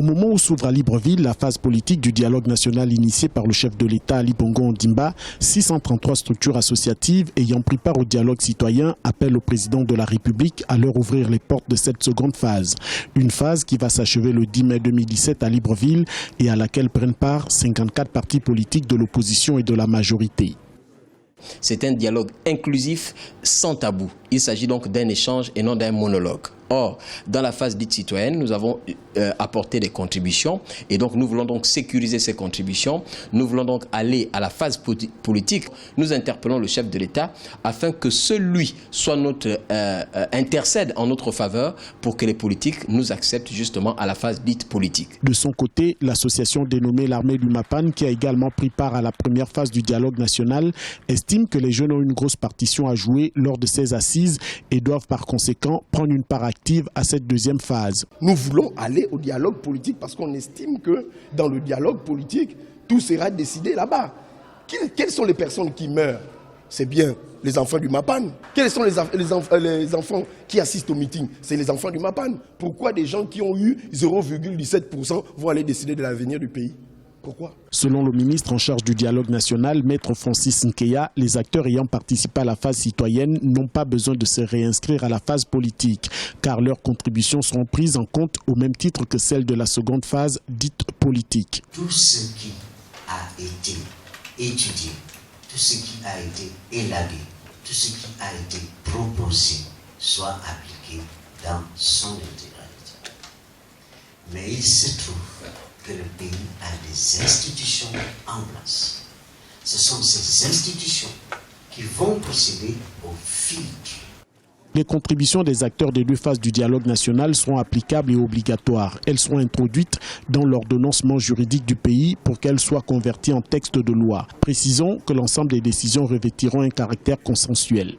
moment où s'ouvre à Libreville la phase politique du dialogue national initié par le chef de l'État Ali Bongo Ondimba, 633 structures associatives ayant pris part au dialogue citoyen appellent au président de la République à leur ouvrir les portes de cette seconde phase. Une phase qui va s'achever le 10 mai 2017 à Libreville et à laquelle prennent part 54 partis politiques de l'opposition et de la majorité. C'est un dialogue inclusif sans tabou. Il s'agit donc d'un échange et non d'un monologue. Or, dans la phase dite citoyenne, nous avons apporté des contributions et donc nous voulons donc sécuriser ces contributions. Nous voulons donc aller à la phase politique. Nous interpellons le chef de l'État afin que celui soit notre intercède en notre faveur pour que les politiques nous acceptent justement à la phase dite politique. De son côté, l'association dénommée l'Armée du Mapan, qui a également pris part à la première phase du dialogue national, estime que les jeunes ont une grosse partition à jouer lors de ces assises et doivent par conséquent prendre une part active à cette deuxième phase. Nous voulons aller au dialogue politique parce qu'on estime que dans le dialogue politique, tout sera décidé là-bas. Quelles sont les personnes qui meurent? C'est bien les enfants du Mapan. Quels sont les enfants qui assistent au meeting? C'est les enfants du Mapan. Pourquoi des gens qui ont eu 0,17% vont aller décider de l'avenir du pays? Pourquoi? Selon le ministre en charge du dialogue national, Maître Francis Nkeya, les acteurs ayant participé à la phase citoyenne n'ont pas besoin de se réinscrire à la phase politique, car leurs contributions seront prises en compte au même titre que celles de la seconde phase dite politique. Tout ce qui a été étudié, tout ce qui a été élagué, tout ce qui a été proposé soit appliqué dans son intégralité. Mais il se trouve que le pays a des institutions en place. Ce sont ces institutions qui vont procéder au filtre. Les contributions des acteurs des deux phases du dialogue national seront applicables et obligatoires. Elles seront introduites dans l'ordonnancement juridique du pays pour qu'elles soient converties en texte de loi. Précisons que l'ensemble des décisions revêtiront un caractère consensuel.